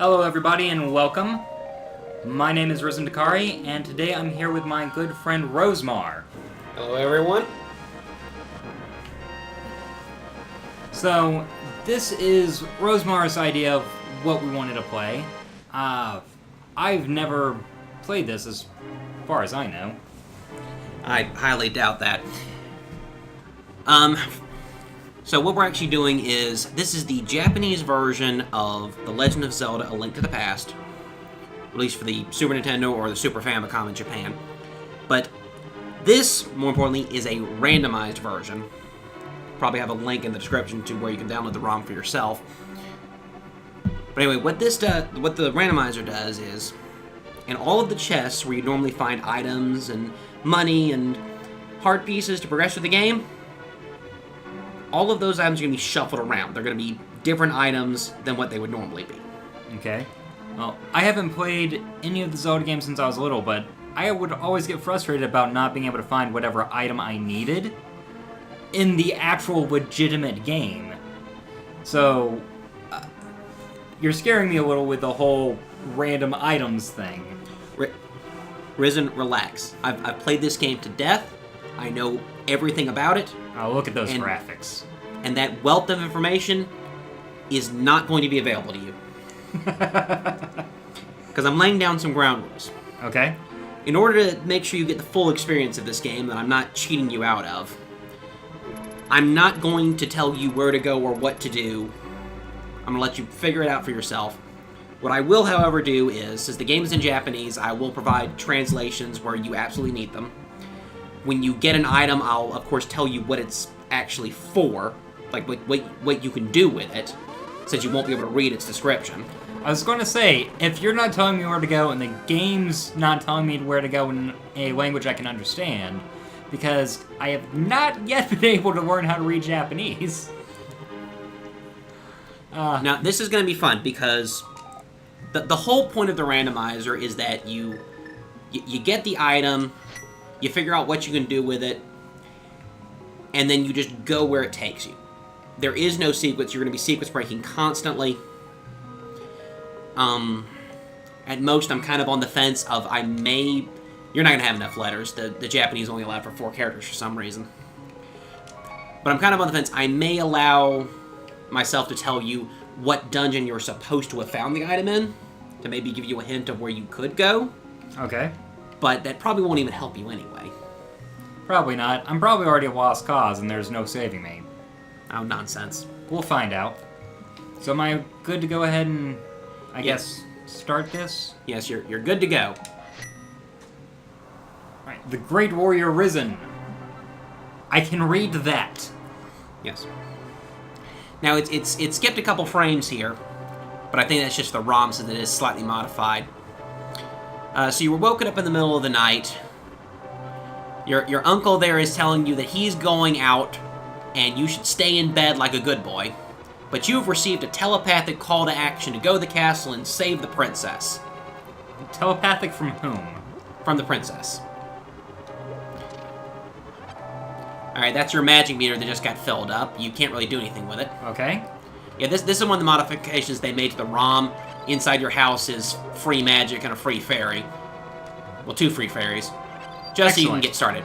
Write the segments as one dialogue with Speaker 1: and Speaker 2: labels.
Speaker 1: Hello everybody and welcome. My name is Ryzen&nemogaming, and today I'm here with my good friend Rosemar.
Speaker 2: Hello everyone.
Speaker 1: So, this is Rosemar's idea of what we wanted to play. I've never played this as far as I know.
Speaker 2: I highly doubt that. So what we're actually doing is, this is the Japanese version of The Legend of Zelda: A Link to the Past, released for the Super Nintendo or the Super Famicom in Japan. But this, more importantly, is a randomized version. Probably have a link in the description to where you can download the ROM for yourself. But anyway, what the randomizer does is, in all of the chests where you normally find items and money and heart pieces to progress through the game, all of those items are going to be shuffled around. They're going to be different items than what they would normally be.
Speaker 1: Okay. Well, I haven't played any of the Zelda games since I was little, but I would always get frustrated about not being able to find whatever item I needed in the actual legitimate game. So, you're scaring me a little with the whole random items thing.
Speaker 2: Ryzen, relax. I've played this game to death. I know everything about it.
Speaker 1: Oh, look at those graphics.
Speaker 2: And that wealth of information is not going to be available to you. Because I'm laying down some ground rules.
Speaker 1: Okay.
Speaker 2: In order to make sure you get the full experience of this game that I'm not cheating you out of, I'm not going to tell you where to go or what to do. I'm going to let you figure it out for yourself. What I will, however, do is, since the game is in Japanese, I will provide translations where you absolutely need them. When you get an item, I'll, of course, tell you what it's actually for, like what you can do with it, since you won't be able to read its description.
Speaker 1: I was going to say, if you're not telling me where to go and the game's not telling me where to go in a language I can understand, because I have not yet been able to learn how to read Japanese.
Speaker 2: Now, this is going to be fun, because the whole point of the randomizer is that you get the item, you figure out what you can do with it, and then you just go where it takes you. There is no sequence. You're going to be sequence breaking constantly. At most, I'm kind of on the fence of you're not going to have enough letters. The Japanese only allow for 4 characters for some reason. But I'm kind of on the fence. I may allow myself to tell you what dungeon you're supposed to have found the item in, to maybe give you a hint of where you could go.
Speaker 1: Okay.
Speaker 2: But that probably won't even help you anyway.
Speaker 1: Probably not. I'm probably already a lost cause, and there's no saving me.
Speaker 2: Oh, nonsense.
Speaker 1: We'll find out. So am I good to go ahead and, I guess, start this?
Speaker 2: Yes, you're good to go.
Speaker 1: Alright, the Great Warrior Ryzen. I can read that.
Speaker 2: Yes. Now, it's skipped a couple frames here, but I think that's just the ROM, so that it is slightly modified. So you were woken up in the middle of the night. Your uncle there is telling you that he's going out, and you should stay in bed like a good boy. But you have received a telepathic call to action to go to the castle and save the princess.
Speaker 1: Telepathic from whom?
Speaker 2: From the princess. Alright, that's your magic meter that just got filled up. You can't really do anything with it.
Speaker 1: Okay.
Speaker 2: Yeah, this is one of the modifications they made to the ROM. Inside your house is free magic and a free fairy. Well, 2 free fairies. Just so you can get started.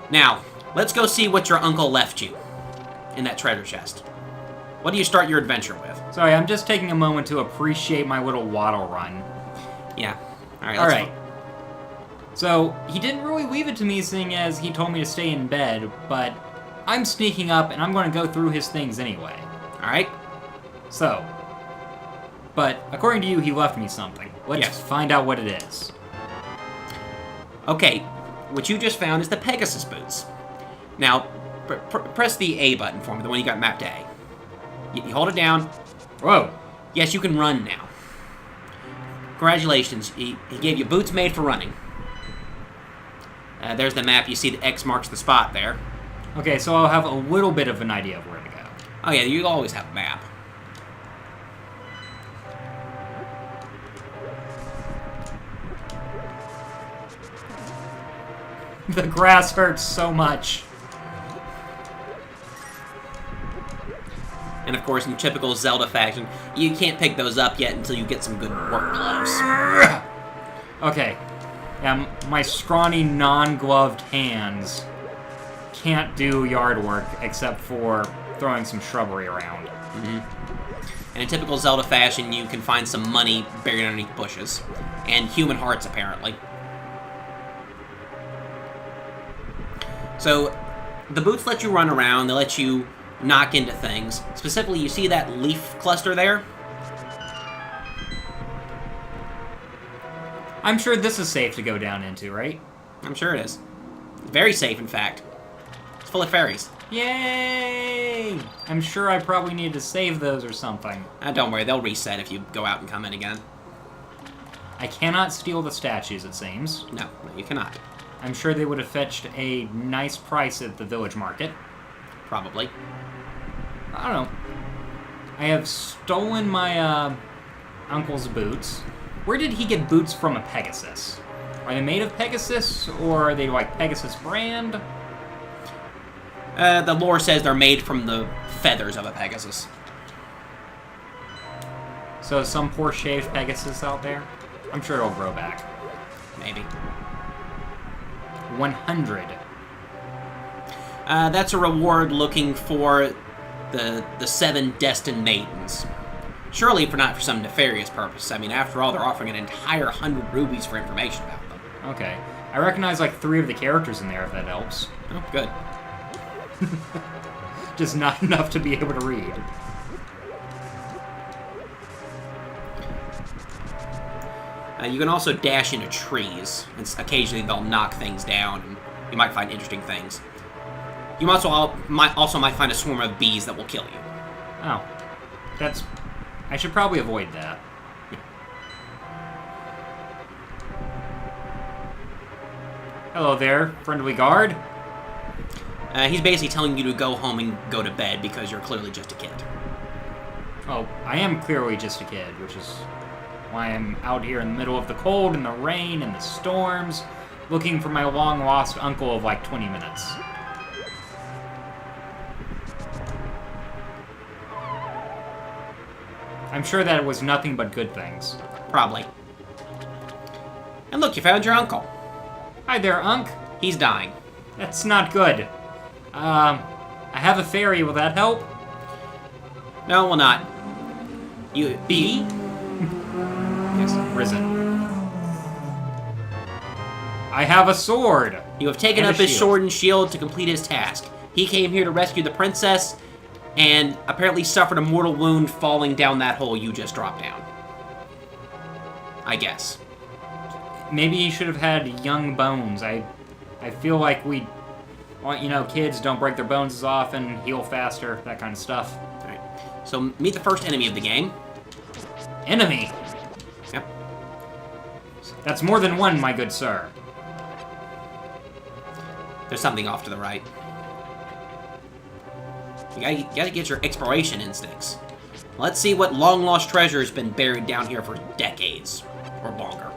Speaker 2: Now, let's go see what your uncle left you in that treasure chest. What do you start your adventure with?
Speaker 1: Sorry, I'm just taking a moment to appreciate my little waddle run.
Speaker 2: Yeah.
Speaker 1: Alright. So, he didn't really leave it to me, seeing as he told me to stay in bed, but I'm sneaking up and I'm going to go through his things anyway.
Speaker 2: Alright.
Speaker 1: So, but according to you, he left me something. Let's find out what it is.
Speaker 2: Okay, what you just found is the Pegasus boots. Now, press the A button for me, the one you got mapped to A. You hold it down.
Speaker 1: Whoa.
Speaker 2: Yes, you can run now. Congratulations, he gave you boots made for running. There's the map. You see the X marks the spot there.
Speaker 1: Okay, so I'll have a little bit of an idea of where to go.
Speaker 2: Oh yeah, you always have a map.
Speaker 1: The grass hurts so much.
Speaker 2: And of course, in typical Zelda fashion, you can't pick those up yet until you get some good work gloves.
Speaker 1: Okay. Yeah, my scrawny, non-gloved hands can't do yard work except for throwing some shrubbery around.
Speaker 2: And in typical Zelda fashion, you can find some money buried underneath bushes. And human hearts, apparently. So, the boots let you run around, they let you knock into things. Specifically, you see that leaf cluster there?
Speaker 1: I'm sure this is safe to go down into, right?
Speaker 2: I'm sure it is. Very safe, in fact. It's full of fairies.
Speaker 1: Yay! I'm sure I probably need to save those or something.
Speaker 2: Don't worry, they'll reset if you go out and come in again.
Speaker 1: I cannot steal the statues, it seems.
Speaker 2: No, you cannot.
Speaker 1: I'm sure they would have fetched a nice price at the village market.
Speaker 2: Probably.
Speaker 1: I don't know. I have stolen my uncle's boots. Where did he get boots from a Pegasus? Are they made of Pegasus, or are they like Pegasus brand?
Speaker 2: The lore says they're made from the feathers of a Pegasus.
Speaker 1: So some poor shaved Pegasus out there? I'm sure it'll grow back.
Speaker 2: Maybe.
Speaker 1: 100.
Speaker 2: That's a reward looking for the 7 destined maidens. Surely for not for some nefarious purpose. I mean, after all, they're offering an entire 100 rubies for information about them.
Speaker 1: Okay. I recognize like 3 of the characters in there, if that helps.
Speaker 2: Oh, good.
Speaker 1: Just not enough to be able to read.
Speaker 2: You can also dash into trees, and occasionally they'll knock things down, and you might find interesting things. You might also find a swarm of bees that will kill you.
Speaker 1: Oh. That's... I should probably avoid that. Hello there, friendly guard.
Speaker 2: He's basically telling you to go home and go to bed because you're clearly just a kid.
Speaker 1: Oh, I am clearly just a kid, which is why I'm out here in the middle of the cold and the rain and the storms, looking for my long-lost uncle of like 20 minutes. I'm sure that it was nothing but good things.
Speaker 2: Probably. And look, you found your uncle.
Speaker 1: Hi there, Unc.
Speaker 2: He's dying.
Speaker 1: That's not good. I have a fairy. Will that help?
Speaker 2: No, will not. You...
Speaker 1: B? Yes, Ryzen. I have a sword.
Speaker 2: You have taken
Speaker 1: And
Speaker 2: up
Speaker 1: a
Speaker 2: his
Speaker 1: shield.
Speaker 2: sword and shield to complete his task. He came here to rescue the princess, and apparently suffered a mortal wound falling down that hole you just dropped down. I guess.
Speaker 1: Maybe he should have had young bones. I feel like we, well, you know, kids don't break their bones as often, heal faster, that kind of stuff.
Speaker 2: Alright. So, meet the first enemy of the game.
Speaker 1: Enemy?
Speaker 2: Yep.
Speaker 1: That's more than one, my good sir.
Speaker 2: There's something off to the right. You gotta get your exploration instincts. Let's see what long-lost treasure has been buried down here for decades. Or longer.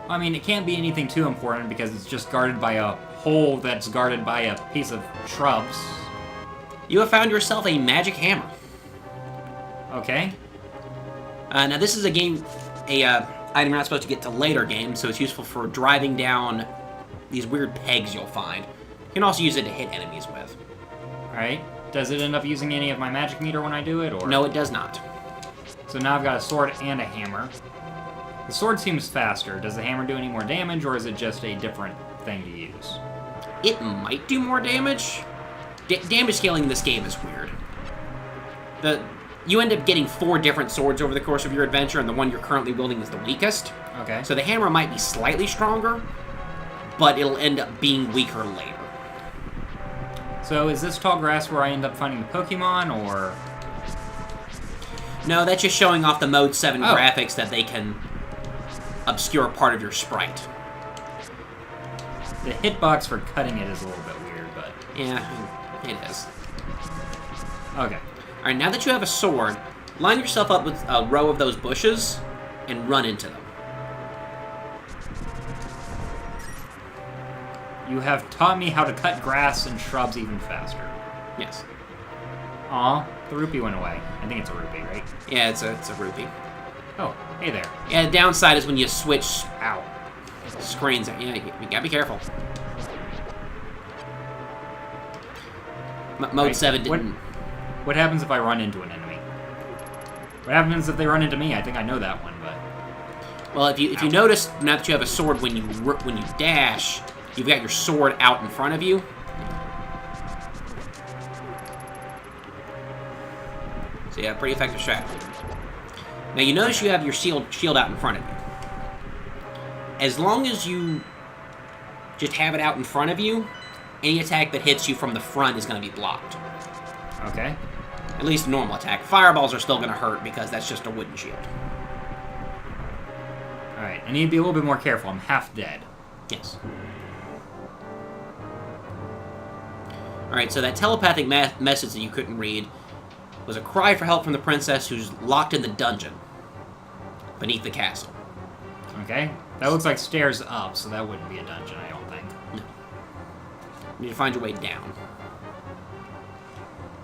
Speaker 1: I mean, it can't be anything too important because it's just guarded by a hole that's guarded by a piece of shrubs.
Speaker 2: You have found yourself a magic hammer.
Speaker 1: Okay.
Speaker 2: Now this is a item you're not supposed to get to later games, so it's useful for driving down these weird pegs you'll find. You can also use it to hit enemies with.
Speaker 1: Alright. Does it end up using any of my magic meter when I do it, or...?
Speaker 2: No, it does not.
Speaker 1: So now I've got a sword and a hammer. The sword seems faster. Does the hammer do any more damage, or is it just a different thing to use?
Speaker 2: It might do more damage. Damage scaling in this game is weird. You end up getting 4 different swords over the course of your adventure, and the one you're currently wielding is the weakest.
Speaker 1: Okay.
Speaker 2: So the hammer might be slightly stronger, but it'll end up being weaker later.
Speaker 1: So is this tall grass where I end up finding the Pokemon, or...?
Speaker 2: No, that's just showing off the Mode 7
Speaker 1: Oh.
Speaker 2: graphics that they can obscure part of your sprite.
Speaker 1: The hitbox for cutting it is a little bit weird, but...
Speaker 2: Yeah, it is.
Speaker 1: Okay.
Speaker 2: Alright, now that you have a sword, line yourself up with a row of those bushes and run into them.
Speaker 1: You have taught me how to cut grass and shrubs even faster.
Speaker 2: Yes.
Speaker 1: Aw, the rupee went away. I think it's a rupee, right?
Speaker 2: Yeah, it's a rupee.
Speaker 1: Oh, hey there.
Speaker 2: Yeah, the downside is when you switch
Speaker 1: Ow.
Speaker 2: screens. Yeah, you gotta be careful. Mode
Speaker 1: Right,
Speaker 2: 7 didn't...
Speaker 1: What happens if I run into an enemy? What happens if they run into me? I think I know that one, but...
Speaker 2: Well, if you notice, now that you have a sword, when you dash, you've got your sword out in front of you. So yeah, pretty effective strategy. Now you notice you have your shield out in front of you. As long as you just have it out in front of you, any attack that hits you from the front is going to be blocked.
Speaker 1: Okay.
Speaker 2: At least normal attack. Fireballs are still going to hurt because that's just a wooden shield.
Speaker 1: Alright, I need to be a little bit more careful. I'm half dead.
Speaker 2: Yes. Alright, so that telepathic message that you couldn't read was a cry for help from the princess who's locked in the dungeon beneath the castle.
Speaker 1: Okay. That looks like stairs up, so that wouldn't be a dungeon, I don't think.
Speaker 2: No. You need to find your way down.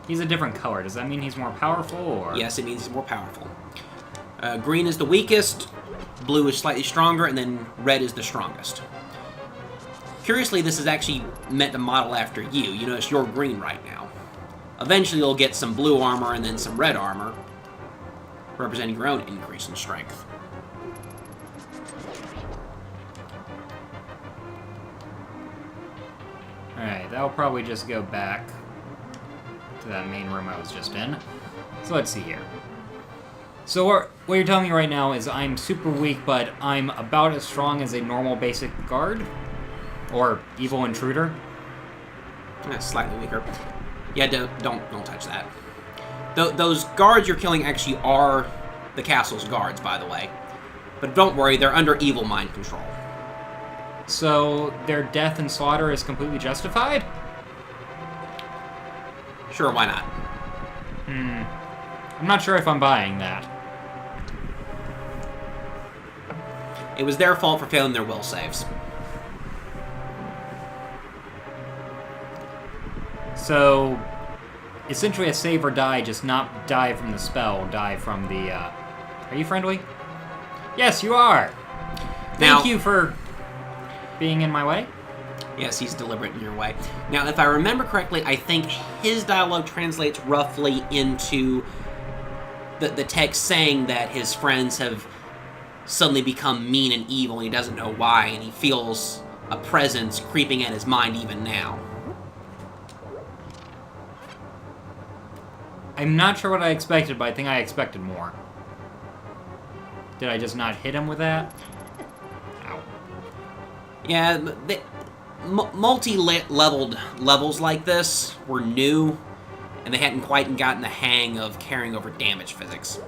Speaker 1: He's a different color. Does that mean he's more powerful, or...?
Speaker 2: Yes, it means he's more powerful. Green is the weakest, blue is slightly stronger, and then red is the strongest. Curiously, this is actually meant to model after you. You notice you're green right now. Eventually, you'll get some blue armor and then some red armor, representing your own increase in strength.
Speaker 1: Alright, that'll probably just go back to that main room I was just in. So let's see here. So what you're telling me right now is I'm super weak, but I'm about as strong as a normal basic guard? Or evil intruder?
Speaker 2: Slightly weaker. Yeah, don't touch that. Those guards you're killing actually are the castle's guards, by the way. But don't worry, they're under evil mind control.
Speaker 1: So their death and slaughter is completely justified?
Speaker 2: Sure, why not?
Speaker 1: I'm not sure if I'm buying that.
Speaker 2: It was their fault for failing their will saves.
Speaker 1: So, essentially a save or die, just not die from the spell, die from the, Are you friendly? Yes, you are! Thank you for being in my way.
Speaker 2: Yes, he's deliberate in your way. Now, if I remember correctly, I think his dialogue translates roughly into the text saying that his friends have suddenly become mean and evil, and he doesn't know why, and he feels a presence creeping at his mind even now.
Speaker 1: I'm not sure what I expected, but I think I expected more. Did I just not hit him with that? Ow.
Speaker 2: Yeah, multi-leveled levels like this were new, and they hadn't quite gotten the hang of carrying over damage physics.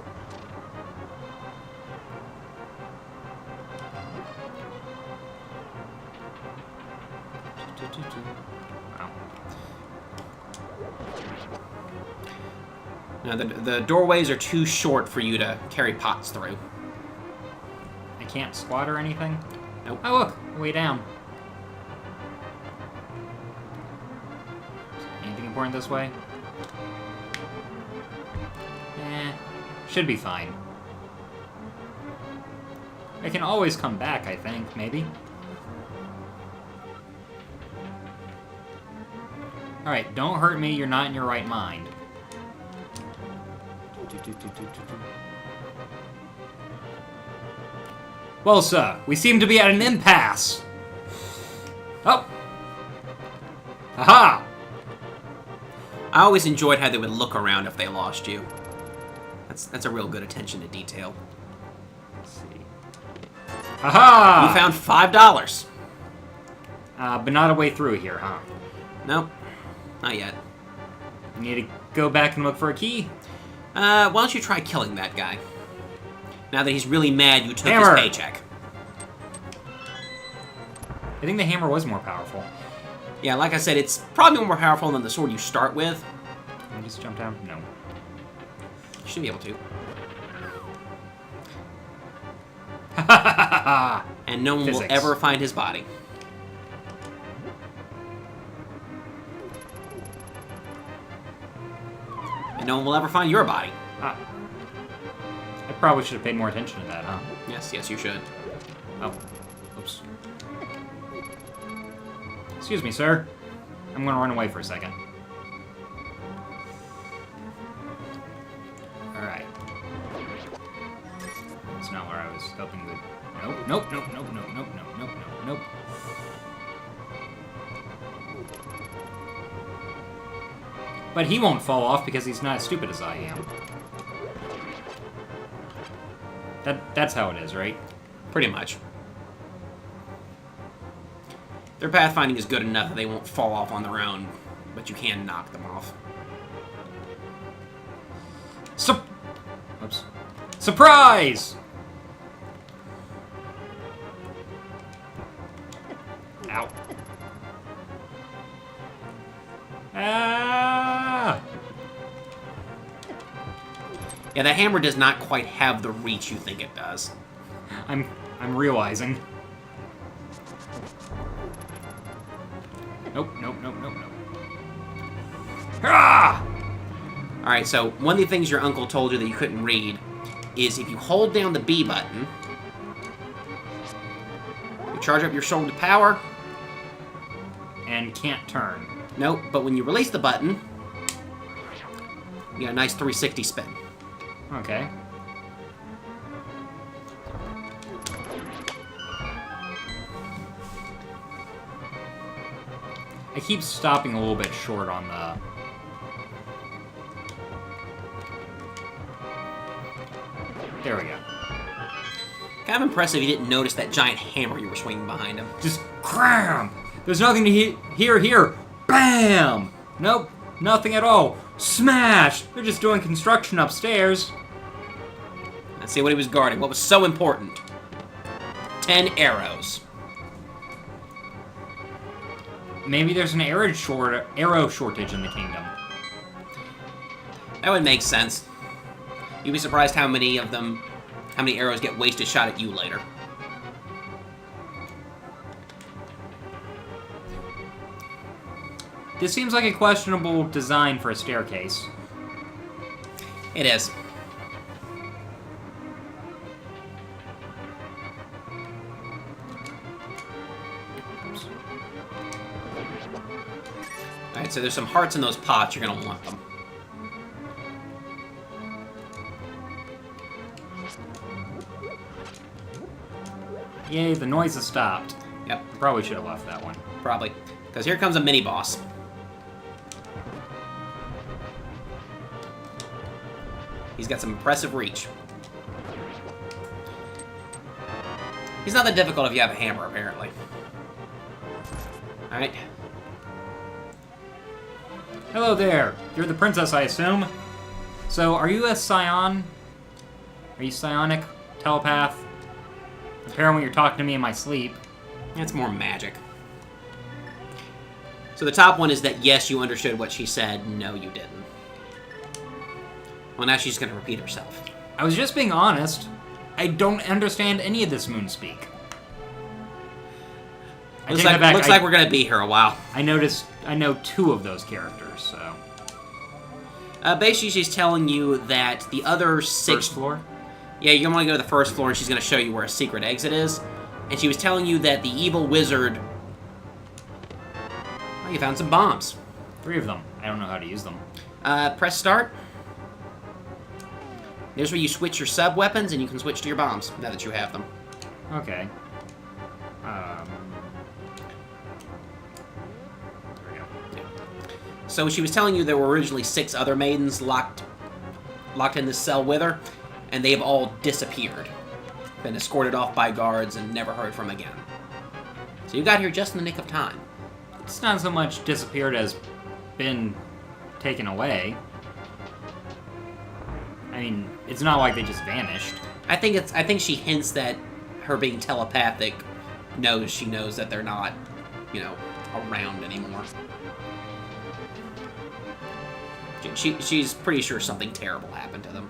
Speaker 1: Wow.
Speaker 2: Now, the doorways are too short for you to carry pots through.
Speaker 1: I can't squat or anything?
Speaker 2: Nope.
Speaker 1: Oh, look! Way down. Anything important this way? Should be fine. I can always come back, I think, maybe. Alright, don't hurt me, you're not in your right mind. Well, sir, we seem to be at an impasse. Oh! Aha!
Speaker 2: I always enjoyed how they would look around if they lost you. That's a real good attention to detail.
Speaker 1: Let's see. Aha!
Speaker 2: You found $5.
Speaker 1: But not a way through here, huh?
Speaker 2: Nope, not yet.
Speaker 1: You need to go back and look for a key?
Speaker 2: Why don't you try killing that guy? Now that he's really mad you took
Speaker 1: Hammer.
Speaker 2: his paycheck.
Speaker 1: I think the hammer was more powerful.
Speaker 2: Yeah, like I said, it's probably more powerful than the sword you start with.
Speaker 1: Can I just jump down? No.
Speaker 2: You should be able to. And no one will
Speaker 1: Physics.
Speaker 2: ever find his body. no one will ever find your body.
Speaker 1: Ah. I probably should have paid more attention to that, huh?
Speaker 2: Yes, you should.
Speaker 1: Oh. Oops. Excuse me, sir. I'm gonna run away for a second. Alright. That's not where I was hoping to... Nope. But he won't fall off because he's not as stupid as I am. That's how it is, right?
Speaker 2: Pretty much. Their pathfinding is good enough that they won't fall off on their own, but you can knock them off.
Speaker 1: Oops. Surprise! Ow. Ah!
Speaker 2: Yeah, that hammer does not quite have the reach you think it does.
Speaker 1: I'm realizing. Nope. Ah!
Speaker 2: Alright, so one of the things your uncle told you that you couldn't read is if you hold down the B button, you charge up your shoulder power.
Speaker 1: And can't turn.
Speaker 2: Nope, but when you release the button, you get a nice 360 spin.
Speaker 1: Okay. I keep stopping a little bit short on the... There we go.
Speaker 2: Kind of impressive you didn't notice that giant hammer you were swinging behind him.
Speaker 1: Just cram! There's nothing to hear here. Bam! Nope, nothing at all. Smash! They're just doing construction upstairs.
Speaker 2: Let's see what he was guarding. What was so important? 10 arrows.
Speaker 1: Maybe there's an arrow shortage in the kingdom.
Speaker 2: That would make sense. You'd be surprised how many arrows get wasted shot at you later.
Speaker 1: This seems like a questionable design for a staircase.
Speaker 2: It is. Alright, so there's some hearts in those pots. You're going to want them.
Speaker 1: Yay, the noise has stopped.
Speaker 2: Yep.
Speaker 1: Probably should have left that one.
Speaker 2: Probably. Because here comes a mini-boss. He's got some impressive reach. He's not that difficult if you have a hammer, apparently. Alright.
Speaker 1: Hello there. You're the princess, I assume? So, are you a scion? Are you psionic? Telepath? Apparently you're talking to me in my sleep.
Speaker 2: It's more magic. So the top one is that, yes, you understood what she said. No, you didn't. Well, now she's going to repeat herself.
Speaker 1: I was just being honest. I don't understand any of this moonspeak.
Speaker 2: Looks like we're going to be here a while.
Speaker 1: I know 2 of those characters, so...
Speaker 2: Basically, she's telling you that the other 6...
Speaker 1: First floor?
Speaker 2: Yeah, you're going to go to the first floor, and she's going to show you where a secret exit is. And she was telling you that the evil wizard... Oh, you found some bombs.
Speaker 1: 3 of them. I don't know how to use them.
Speaker 2: Press start. There's where you switch your sub-weapons, and you can switch to your bombs, now that you have them.
Speaker 1: Okay. There we go.
Speaker 2: Yeah. So she was telling you there were originally 6 other maidens locked in this cell with her, and they've all disappeared. Been escorted off by guards and never heard from again. So you got here just in the nick of time.
Speaker 1: It's not so much disappeared as been taken away. I mean, it's not like they just vanished.
Speaker 2: I think she hints that her being telepathic she knows that they're not, around anymore. She's pretty sure something terrible happened to them.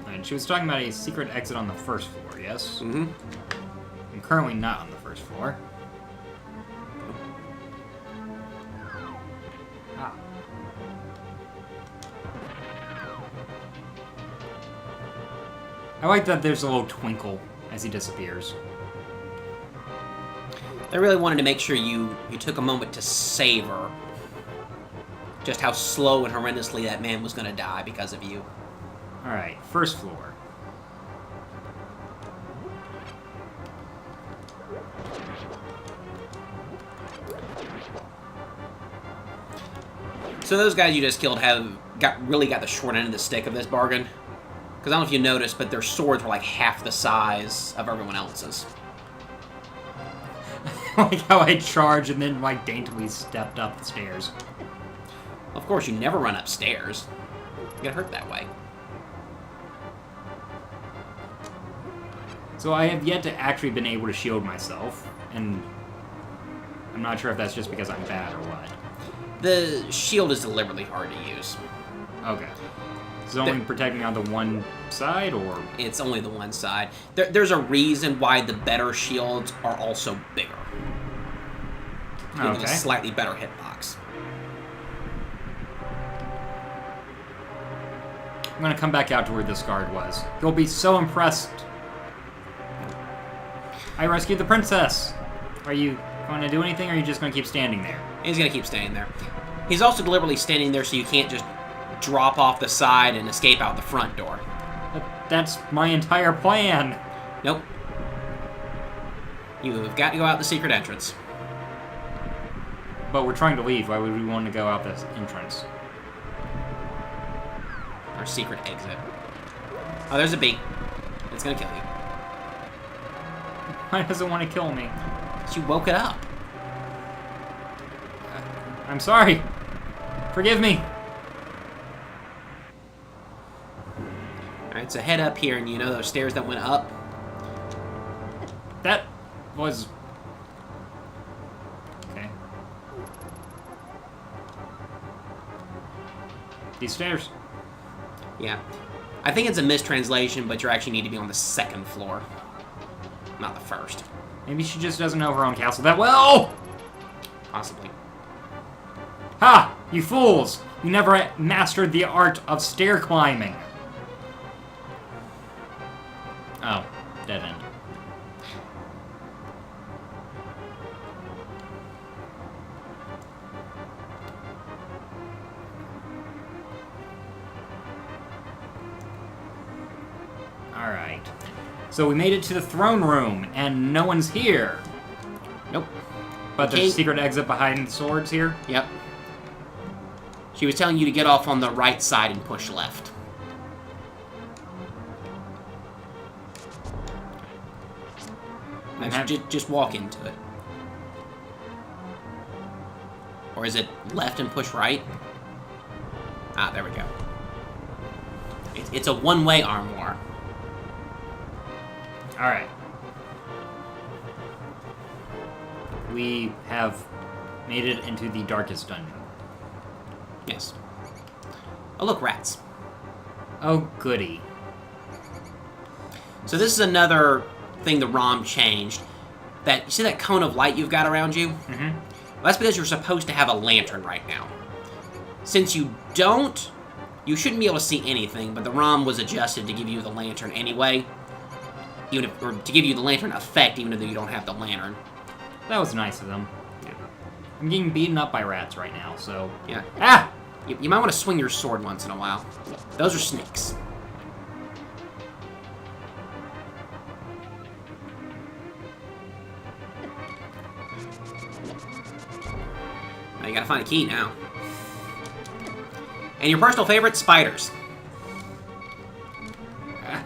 Speaker 1: And she was talking about a secret exit on the first floor, yes?
Speaker 2: Mm-hmm.
Speaker 1: I'm currently not on the first floor. Ah. I like that there's a little twinkle as he disappears.
Speaker 2: They really wanted to make sure you took a moment to savor just how slow and horrendously that man was going to die because of you.
Speaker 1: Alright, first floor.
Speaker 2: So those guys you just killed really got the short end of the stick of this bargain. Because I don't know if you noticed, but their swords were like half the size of everyone else's.
Speaker 1: Like how I charged and then like daintily stepped up the stairs.
Speaker 2: Of course, you never run upstairs. You get hurt that way.
Speaker 1: So I have yet to actually been able to shield myself, and I'm not sure if that's just because I'm bad or what.
Speaker 2: The shield is deliberately hard to use.
Speaker 1: Okay. Is it only protecting on the one side, or...?
Speaker 2: It's only the one side. There's a reason why the better shields are also bigger. Giving a slightly better hitbox.
Speaker 1: I'm gonna come back out to where this guard was. You'll be so impressed. I rescued the princess. Are you going to do anything, or are you just going to keep standing there?
Speaker 2: He's going to keep standing there. He's also deliberately standing there so you can't just drop off the side and escape out the front door.
Speaker 1: That's my entire plan.
Speaker 2: Nope. You've got to go out the secret entrance.
Speaker 1: But we're trying to leave. Why would we want to go out this entrance?
Speaker 2: Our secret exit. Oh, there's a bee. It's going to kill you.
Speaker 1: Why does it want to kill me?
Speaker 2: You woke it up.
Speaker 1: I'm sorry. Forgive me.
Speaker 2: Alright, so head up here, and you know those stairs that went up?
Speaker 1: That was... Okay. These stairs.
Speaker 2: Yeah. I think it's a mistranslation, but you actually need to be on the second floor. Not the first.
Speaker 1: Maybe she just doesn't know her own castle that well!
Speaker 2: Possibly.
Speaker 1: Ha! You fools! You never mastered the art of stair climbing. Oh, dead end. Alright. So we made it to the throne room, and no one's here.
Speaker 2: Nope.
Speaker 1: But there's a secret exit behind the swords here?
Speaker 2: Yep. She was telling you to get off on the right side and push left. Just walk into it. Or is it left and push right? Ah, there we go. It's a one-way armoire.
Speaker 1: Alright. We have made it into the darkest dungeon.
Speaker 2: Yes. Oh, look, rats.
Speaker 1: Oh, goody.
Speaker 2: So this is another thing the ROM changed. That, you see that cone of light you've got around you?
Speaker 1: Mm-hmm.
Speaker 2: Well, that's because you're supposed to have a lantern right now. Since you don't, you shouldn't be able to see anything, but the ROM was adjusted to give you the lantern anyway. Or to give you the lantern effect, even though you don't have the lantern.
Speaker 1: That was nice of them.
Speaker 2: Yeah.
Speaker 1: I'm getting beaten up by rats right now, so...
Speaker 2: Yeah.
Speaker 1: Ah!
Speaker 2: You might want to swing your sword once in a while. Those are snakes. Now you gotta find a key now. And your personal favorite, spiders.
Speaker 1: Ah.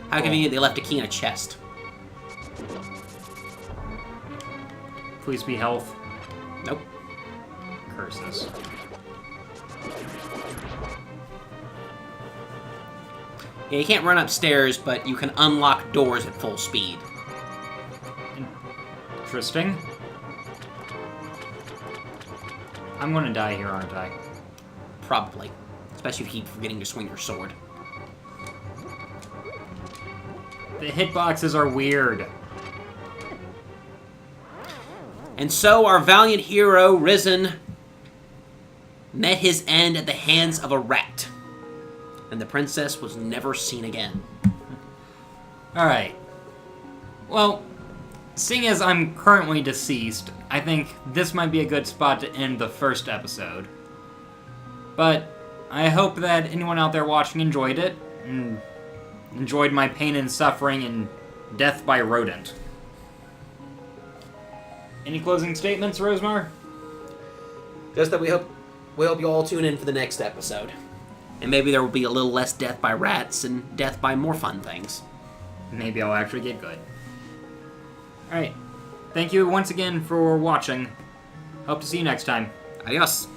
Speaker 2: How convenient they left a key in a chest.
Speaker 1: Please be health.
Speaker 2: Nope.
Speaker 1: Curses.
Speaker 2: Yeah, you can't run upstairs, but you can unlock doors at full speed.
Speaker 1: Interesting. I'm gonna die here, aren't I?
Speaker 2: Probably. Especially if you keep forgetting to swing your sword.
Speaker 1: The hitboxes are weird.
Speaker 2: And so our valiant hero, Ryzen, met his end at the hands of a rat. and the princess was never seen again.
Speaker 1: Alright. Well, seeing as I'm currently deceased, I think this might be a good spot to end the first episode. But I hope that anyone out there watching enjoyed it, and enjoyed my pain and suffering and death by rodent. Any closing statements, Rosemar?
Speaker 2: Just that we hope you all tune in for the next episode. And maybe there will be a little less death by rats and death by more fun things.
Speaker 1: Maybe I'll actually get good. Alright. Thank you once again for watching. Hope to see you next time.
Speaker 2: Adios.